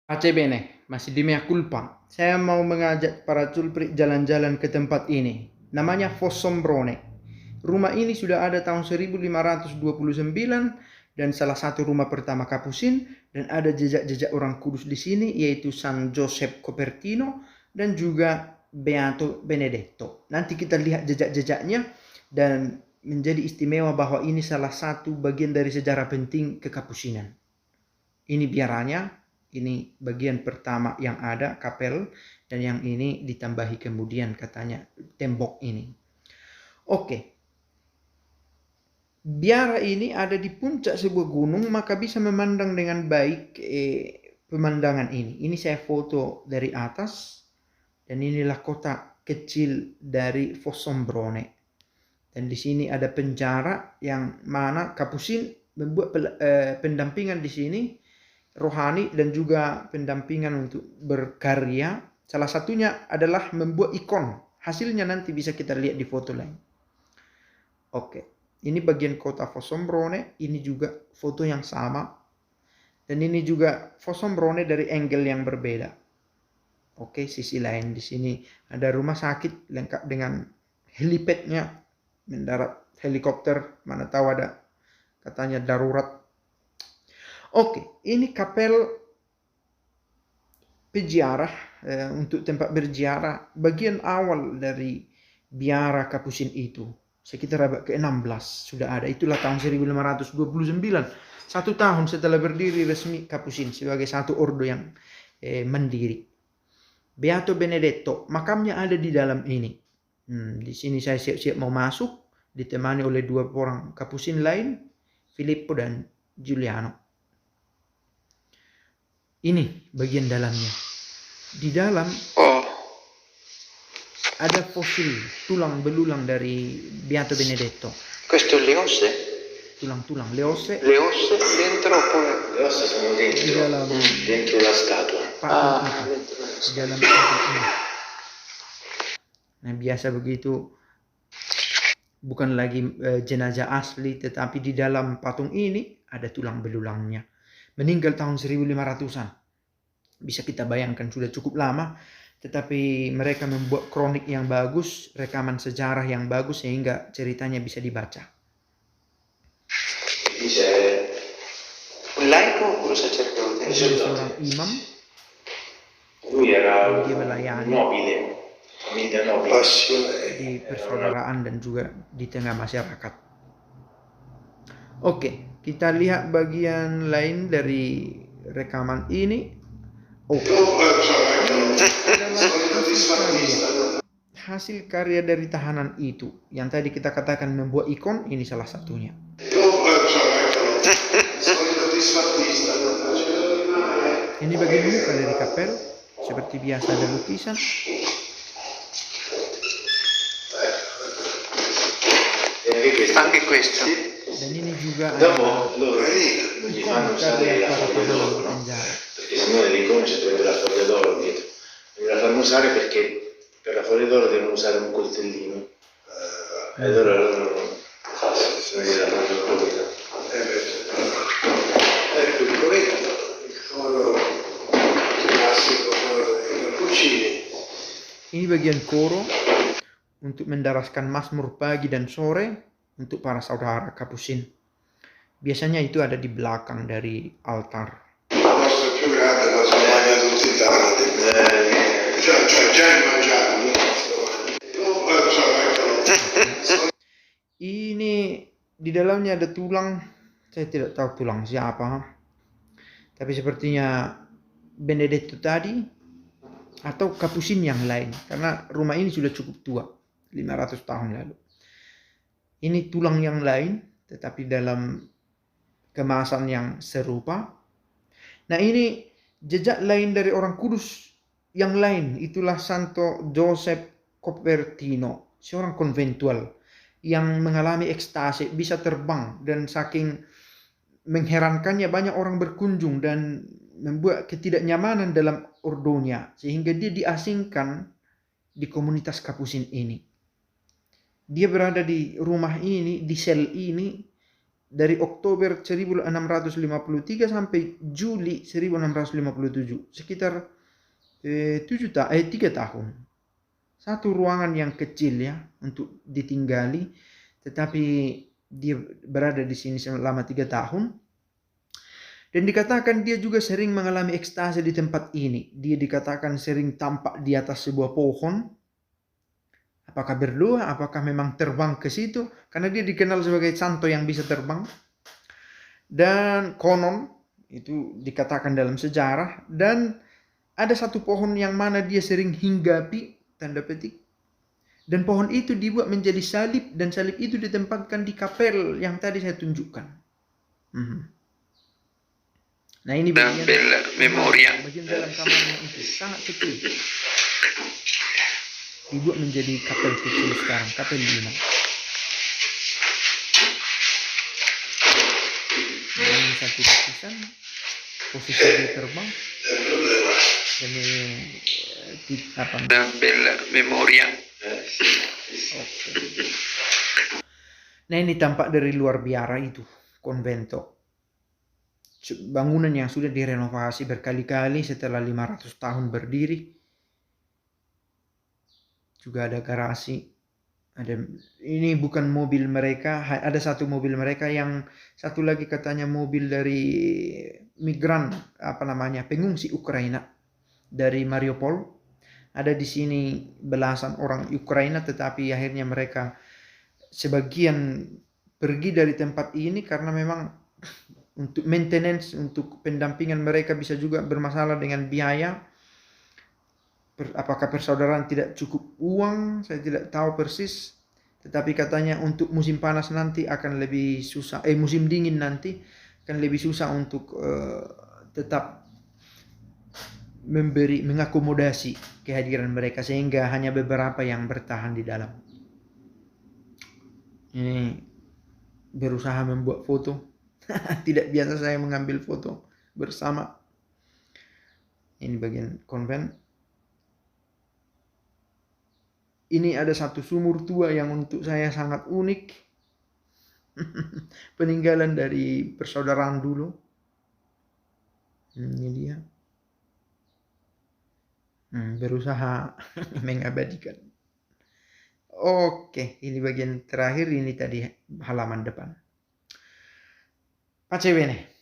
Pace bene, masih di mea culpa. Saya mau mengajak para culprit jalan-jalan ke tempat ini. Namanya Fossombrone. Rumah ini sudah ada tahun 1529 dan salah satu rumah pertama Capucin, dan ada jejak-jejak orang kudus di sini yaitu San Joseph Copertino dan juga Beato Benedetto. Nanti kita lihat jejak-jejaknya dan menjadi istimewa bahwa ini salah satu bagian dari sejarah penting kekapusinan. Ini biaranya, ini bagian pertama yang ada kapel, dan yang ini ditambahi kemudian katanya tembok ini. Oke. Biara ini ada di puncak sebuah gunung, maka bisa memandang dengan baik pemandangan ini. Ini saya foto dari atas, dan inilah kota kecil dari Fossombrone. Dan di sini ada penjara yang mana Capucin membuat pendampingan di sini rohani dan juga pendampingan untuk berkarya. Salah satunya adalah membuat ikon. Hasilnya nanti bisa kita lihat di foto lain. Oke, ini bagian kota Fossombrone. Ini juga foto yang sama. Dan ini juga Fossombrone dari angle yang berbeda. Oke, sisi lain di sini ada rumah sakit lengkap dengan helipadnya, mendarat helikopter, mana tahu ada katanya darurat. Oke, ini kapel peziarah untuk tempat berziarah, bagian awal dari biara Capucin itu. Sekitar abad ke-16 sudah ada. Itulah tahun 1529. 1 tahun setelah berdiri resmi Capucin sebagai satu ordo yang mandiri. Beato Benedetto, makamnya ada di dalam ini. Di sini saya siap-siap mau masuk, ditemani oleh 2 orang Capucin lain, Filippo dan Giuliano. Ini bagian dalamnya. Di dalam ada fosil tulang belulang dari Beato Benedetto. Questo le osse? Tulang-tulang, le osse. Le osse dentro oppure? Le ossa sono dentro, dentro la statua. Di dalam ini. Nah, biasa begitu, bukan lagi jenazah asli, tetapi di dalam patung ini ada tulang belulangnya. Meninggal tahun 1500-an. Bisa kita bayangkan sudah cukup lama, tetapi mereka membuat kronik yang bagus, rekaman sejarah yang bagus sehingga ceritanya bisa dibaca. Dice un laico o un sacerdote? Seorang imam. Lui era dia melayani nobile, famiglia nobile. Di persaudaraan dan juga di tengah masyarakat. Oke, kita lihat bagian lain dari rekaman ini. Hasil karya dari tahanan itu yang tadi kita katakan membuat ikon, ini salah satunya. Ini bagian muka dari kapel, seperti biasa ada lukisan. Anche questo. Dan ini juga ada ikon karya para tahanan di penjara. Perché se no nell'icona c'è la foglia d'oro dietro. Non la fanno usare perché per la foglia d'oro devono usare un coltellino. E allora loro sono lì la fanno Ecco il coretto, il coro classico, coro dei Cappuccini. Ini bagian koro untuk mendaraskan mazmur pagi dan sore untuk para saudara Capucin. Biasanya itu ada di belakang dari altar. Più grande, ma sono mangiati tutti tanti. Cioè già immangiabili. Ini di dalamnya ada tulang, saya tidak tahu tulang siapa, tapi sepertinya Benedetto tadi atau Capucin yang lain, karena rumah ini sudah cukup tua, 500 tahun lalu. Ini tulang yang lain, tetapi dalam kemasan yang serupa. Nah, ini jejak lain dari orang kudus yang lain. Itulah Santo Joseph Copertino, seorang konventual yang mengalami ekstasi, bisa terbang, dan saking mengherankannya banyak orang berkunjung dan membuat ketidaknyamanan dalam ordonya, sehingga dia diasingkan di komunitas Capucin ini. Dia berada di rumah ini, di sel ini, dari Oktober 1653 sampai Juli 1657, sekitar 3 tahun. Satu ruangan yang kecil ya untuk ditinggali, tetapi dia berada di sini selama 3 tahun. Dan dikatakan dia juga sering mengalami ekstase di tempat ini. Dia dikatakan sering tampak di atas sebuah pohon. Apakah berdoa, apakah memang terbang ke situ? Karena dia dikenal sebagai santo yang bisa terbang. Dan konon, itu dikatakan dalam sejarah. Dan ada satu pohon yang mana dia sering hinggapi, tanda petik. Dan pohon itu dibuat menjadi salib. Dan salib itu ditempatkan di kapel yang tadi saya tunjukkan. Nah ini bagian dalam kamarnya itu sangat kecil. Dibuat menjadi kapel kecil sekarang, kapel Lima. Ini satu lukisan, posisi dia terbang. Dan bella memoria. Oke. Nah ini tampak dari luar biara itu, konvento. Bangunan yang sudah direnovasi berkali-kali setelah 500 tahun berdiri. Juga ada garasi. Ini bukan mobil mereka, ada satu mobil mereka, yang satu lagi katanya mobil dari migran, pengungsi Ukraina dari Mariupol. Ada di sini belasan orang Ukraina, tetapi akhirnya mereka sebagian pergi dari tempat ini karena memang untuk maintenance, untuk pendampingan mereka bisa juga bermasalah dengan biaya. Apakah persaudaraan tidak cukup uang, saya tidak tahu persis. Tetapi katanya untuk musim panas nanti akan lebih susah, musim dingin nanti akan lebih susah untuk tetap mengakomodasi kehadiran mereka, sehingga hanya beberapa yang bertahan di dalam. Ini berusaha membuat foto. Tidak biasa saya mengambil foto bersama. Ini bagian konven. Ini ada satu sumur tua yang untuk saya sangat unik. Peninggalan dari persaudaraan dulu. Ini dia. Berusaha mengabadikan. Oke, ini bagian terakhir. Ini tadi halaman depan. Pace bene.